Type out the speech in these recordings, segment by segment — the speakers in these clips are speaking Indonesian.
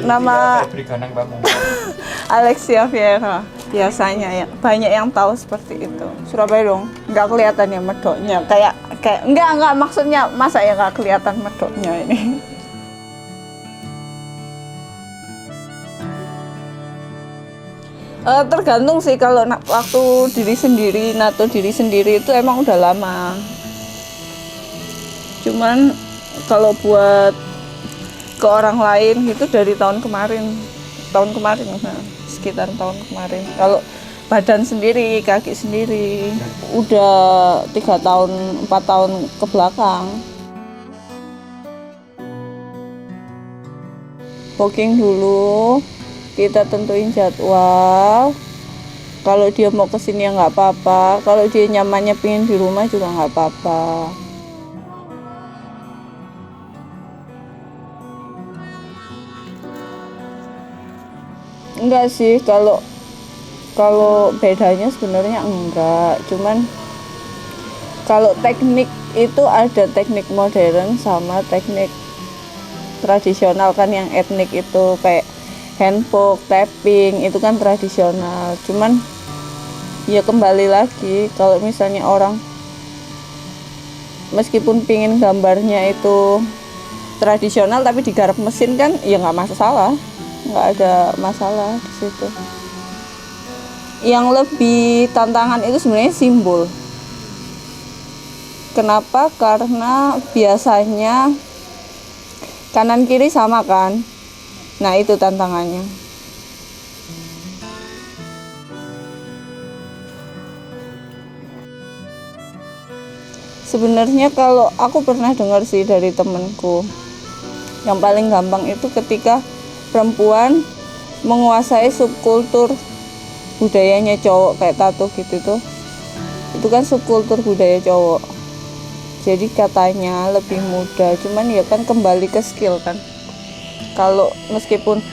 Nama Febri Ganang Pamungkas. Alexia Viera. Biasanya ya banyak yang tahu seperti itu. Surabaya dong, nggak kelihatan ya medoknya. Kayak enggak maksudnya masa ya nggak kelihatan medoknya ini. Tergantung sih kalau waktu diri sendiri, nato diri sendiri itu emang udah lama. Cuman kalau buat ke orang lain itu dari tahun kemarin, nah, sekitar tahun kemarin. Kalau badan sendiri, kaki sendiri, udah 3 tahun, 4 tahun ke belakang. Booking dulu, kita tentuin jadwal. Kalau dia mau kesini ya nggak apa-apa, kalau dia nyamannya pingin di rumah juga nggak apa-apa. Enggak sih, kalau bedanya sebenarnya enggak, cuman kalau teknik itu ada teknik modern sama teknik tradisional kan, yang etnik itu kayak handpoke, tapping itu kan tradisional. Cuman ya kembali lagi, kalau misalnya orang meskipun pingin gambarnya itu tradisional tapi digarap mesin kan ya nggak masalah, nggak ada masalah di situ. Yang lebih tantangan itu sebenarnya simbol. Kenapa? Karena biasanya kanan kiri sama kan, nah itu tantangannya. Sebenarnya kalau aku pernah dengar sih dari temenku, yang paling gampang itu ketika perempuan menguasai subkultur budayanya cowok kayak tato gitu tuh, itu kan subkultur budaya cowok, jadi katanya lebih mudah. Cuman ya kan kembali ke skill kan. Kalau meskipun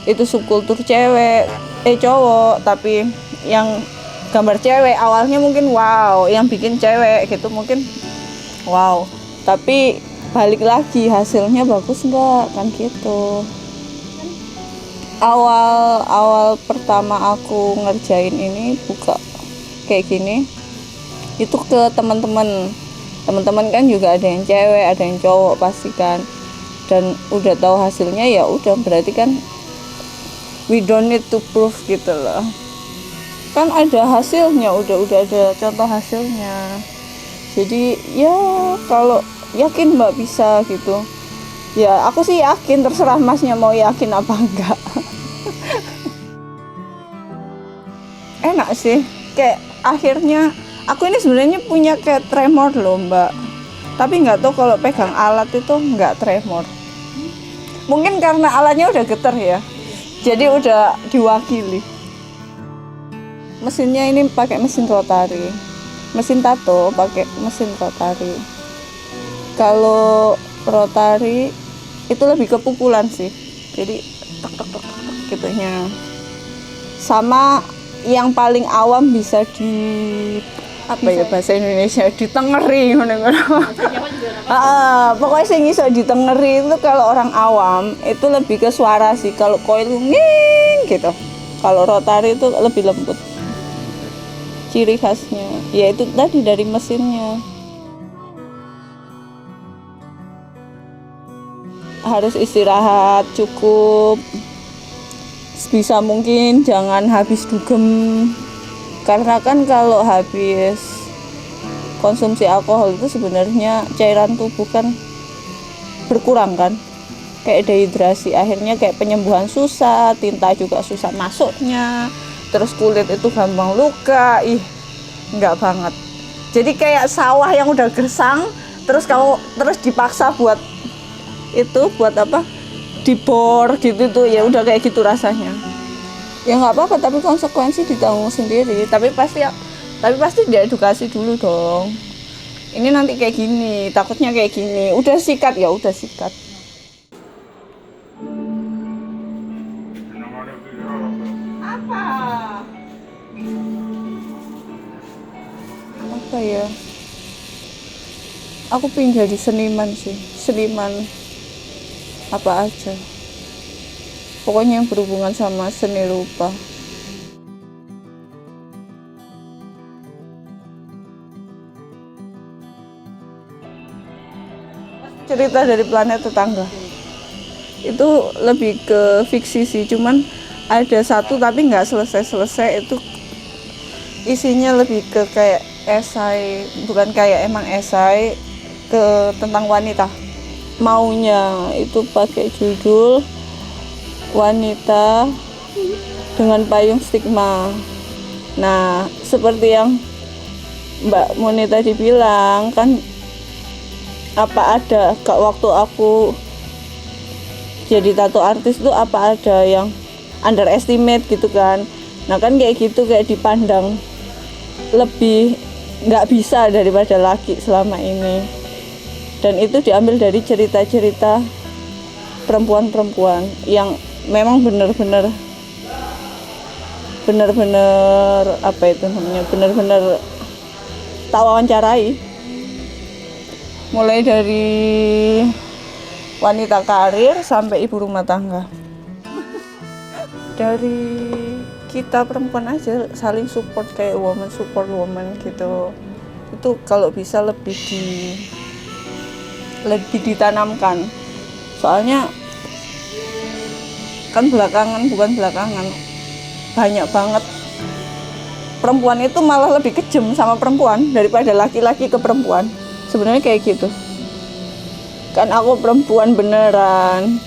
itu subkultur cewek cowok, tapi yang gambar cewek awalnya mungkin wow, yang bikin cewek gitu mungkin wow, tapi balik lagi hasilnya bagus enggak kan gitu. Awal pertama aku ngerjain ini buka kayak gini itu ke teman-teman kan juga ada yang cewek ada yang cowok pasti kan, dan udah tahu hasilnya ya udah, berarti kan we don't need to prove gitu loh, kan ada hasilnya, udah ada contoh hasilnya. Jadi ya kalau yakin mbak bisa gitu ya, aku sih yakin, terserah masnya mau yakin apa enggak. Enak sih, kayak akhirnya aku ini sebenarnya punya kayak tremor loh mbak, tapi nggak tahu kalau pegang alat itu nggak tremor. Mungkin karena alatnya udah getar ya, jadi udah diwakili. Mesinnya ini pakai mesin rotari, mesin tato pakai mesin rotari. Kalau rotari itu lebih ke pukulan sih, jadi tek tek tek tek gitunya. Sama yang paling awam bisa di apa ya bahasa Indonesia, ditengeri ngono-ngono. Pokoknya sing iso ditengeri itu kalau orang awam itu lebih ke suara sih. Kalau coil nging gitu. Kalau rotari itu lebih lembut. Ciri khasnya yaitu tadi dari mesinnya. Harus istirahat cukup. Sebisa mungkin jangan habis dugem. Karena kan kalau habis konsumsi alkohol itu sebenarnya cairan tubuh kan berkurang kan, kayak dehidrasi, akhirnya kayak penyembuhan susah, tinta juga susah masuknya, terus kulit itu gampang luka, enggak banget. Jadi kayak sawah yang udah gersang, terus kamu terus dipaksa buat itu, buat apa, dibor gitu tuh, ya udah kayak gitu rasanya. Ya nggak apa-apa, tapi konsekuensi ditanggung sendiri. Tapi pasti diedukasi dulu dong. Ini nanti kayak gini, takutnya kayak gini. Udah sikat ya, udah sikat. Apa? Apa ya? Aku pengen jadi seniman sih. Seniman apa aja. pokoknya yang berhubungan sama seni rupa. Cerita dari planet tetangga itu lebih ke fiksi sih, cuman ada satu tapi nggak selesai itu isinya lebih ke kayak esai, bukan kayak emang esai ke tentang wanita. Maunya itu pakai judul Wanita dengan Payung Stigma. Nah, seperti yang Mbak Moni tadi bilang kan, apa ada waktu aku jadi tato artis itu apa ada yang underestimate gitu kan. Nah kan kayak gitu, kayak dipandang lebih nggak bisa daripada laki selama ini, dan itu diambil dari cerita-cerita perempuan-perempuan yang memang benar-benar apa itu namanya, benar-benar tak wawancarai, mulai dari wanita karir sampai ibu rumah tangga. Dari kita perempuan aja saling support, kayak woman support woman gitu. Itu kalau bisa lebih ditanamkan. Soalnya kan bukan belakangan, banyak banget perempuan itu malah lebih kejam sama perempuan daripada laki-laki ke perempuan. Sebenarnya kayak gitu. Kan aku perempuan beneran.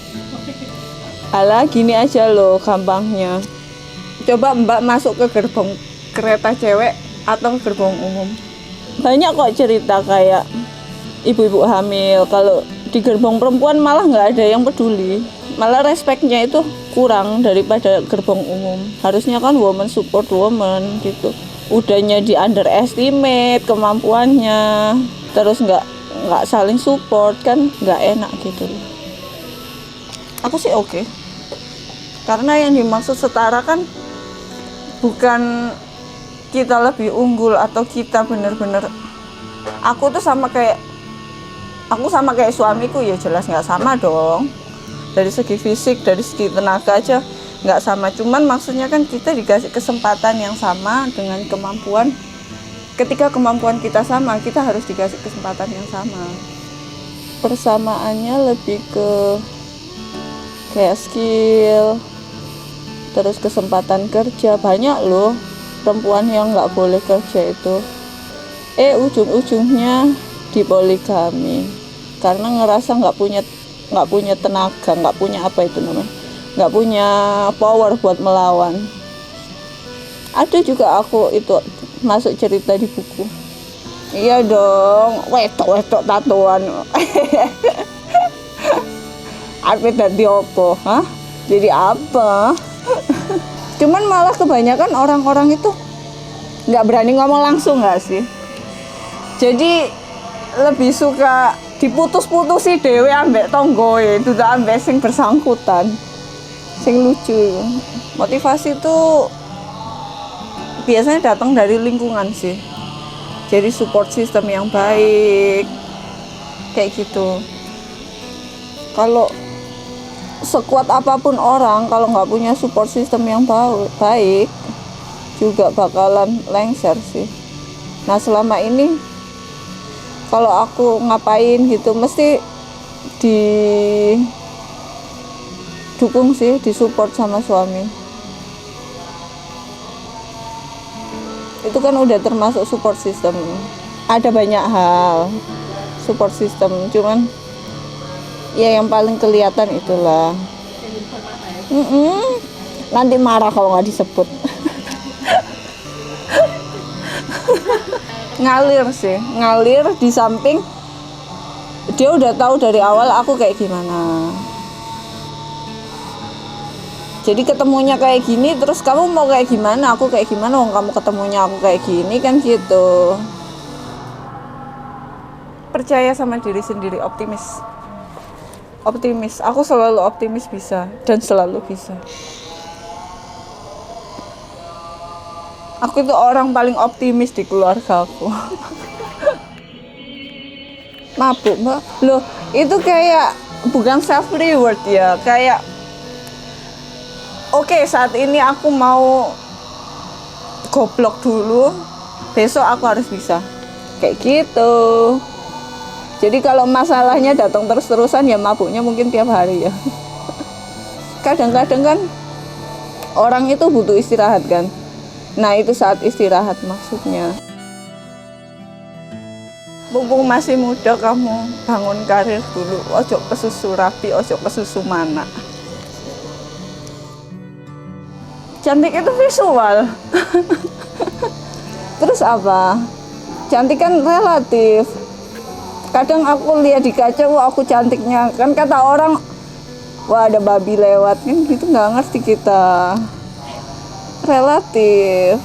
Alah gini aja loh gampangnya. Coba Mbak masuk ke gerbong kereta cewek atau gerbong umum. Banyak kok cerita kayak ibu-ibu hamil. Kalau di gerbong perempuan malah nggak ada yang peduli. Malah respeknya itu kurang daripada gerbong umum. Harusnya kan woman support woman gitu. Udahnya di underestimate kemampuannya, terus nggak saling support, kan nggak enak gitu. Aku sih oke. Karena yang dimaksud setara kan bukan kita lebih unggul atau kita bener-bener. Aku sama kayak suamiku, ya jelas nggak sama dong. Dari segi fisik, dari segi tenaga aja nggak sama. Cuman maksudnya kan kita dikasih kesempatan yang sama dengan kemampuan. Ketika kemampuan kita sama, kita harus dikasih kesempatan yang sama. Persamaannya lebih ke kayak skill, terus kesempatan kerja. Banyak loh perempuan yang nggak boleh kerja itu. Ujung-ujungnya dipoligami karena ngerasa nggak punya tenaga, nggak punya apa itu namanya, nggak punya power buat melawan. Ada juga aku itu masuk cerita di buku. Iya dong, wetok tatoan. Apa tadi opo? Hah? Jadi apa? Cuman malah kebanyakan orang-orang itu nggak berani ngomong langsung, nggak sih? Jadi lebih suka diputus-putusi dhewe ambek tonggoe, dudu ambek sing bersangkutan. Sing lucu. Motivasi itu biasanya datang dari lingkungan sih. Jadi support system yang baik. Kayak gitu. Kalau sekuat apapun orang, kalau nggak punya support system yang baik, juga bakalan lengser sih. Nah selama ini kalau aku ngapain gitu mesti didukung sih, disupport sama suami. Itu kan udah termasuk support system. Ada banyak hal support system, cuman ya yang paling kelihatan itulah. Nanti marah kalau nggak disebut. ngalir di samping dia udah tahu dari awal aku kayak gimana. Jadi ketemunya kayak gini, terus kamu mau kayak gimana, aku kayak gimana, kamu ketemunya aku kayak gini, kan gitu. Percaya sama diri sendiri, optimis. Aku selalu optimis bisa, dan selalu bisa. Aku itu orang paling optimis di keluarga aku. Mabuk Mbak. Loh, itu kayak bukan self reward ya, kayak Oke, saat ini aku mau goblok dulu, besok aku harus bisa. Kayak gitu. Jadi kalau masalahnya datang terus-terusan ya mabuknya mungkin tiap hari ya. Kadang-kadang kan orang itu butuh istirahat kan. Nah itu saat istirahat maksudnya. Mumpung masih muda kamu bangun karir dulu. Ojo kesusu rapi, ojo kesusu mana. Cantik itu visual. Terus apa? Cantik kan relatif. Kadang aku lihat di kaca, wah aku cantiknya. Kan kata orang, wah ada babi lewat. Kan gitu nggak ngerti kita. Relatif.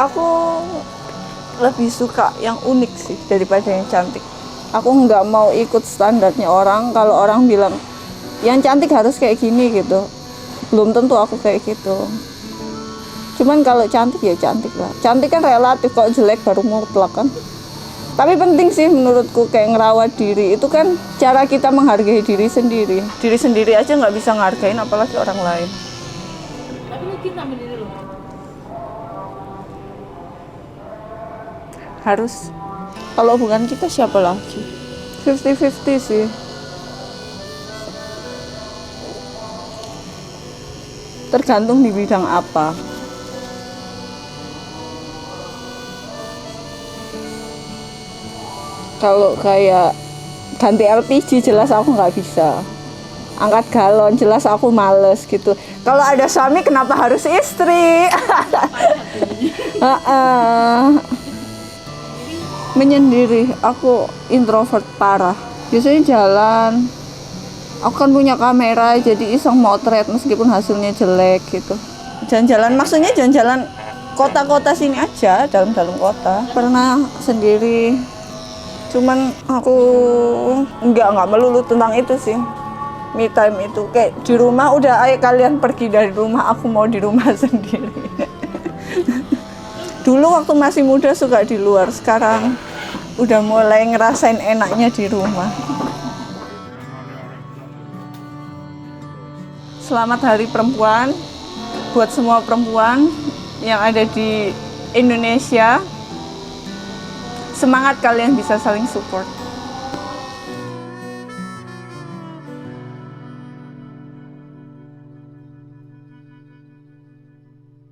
Aku lebih suka yang unik sih daripada yang cantik. Aku nggak mau ikut standarnya orang. Kalau orang bilang yang cantik harus kayak gini gitu, belum tentu aku kayak gitu. Cuman kalau cantik ya cantik lah. Cantik kan relatif, kalau jelek baru mutlak kan. Tapi penting sih menurutku kayak ngerawat diri. Itu kan cara kita menghargai diri sendiri. Diri sendiri aja nggak bisa ngehargain apalagi orang lain. Tapi lu cinta sama diri lu. Harus. Kalau bukan kita siapa lagi? 50-50 sih. Tergantung di bidang apa. Kalau kayak ganti LPG jelas aku nggak bisa. Angkat galon jelas aku males gitu. Kalau ada suami kenapa harus istri? Menyendiri, aku introvert parah. Biasanya jalan, aku kan punya kamera jadi iseng motret meskipun hasilnya jelek gitu. Jalan-jalan, maksudnya jalan-jalan kota-kota sini aja, dalam-dalam kota. Pernah sendiri, cuman aku nggak melulu tentang itu sih. Me time itu kayak di rumah udah, ayo kalian pergi dari rumah, aku mau di rumah sendiri. Dulu waktu masih muda suka di luar, sekarang udah mulai ngerasain enaknya di rumah. Selamat Hari Perempuan buat semua perempuan yang ada di Indonesia. Semangat, kalian bisa saling support.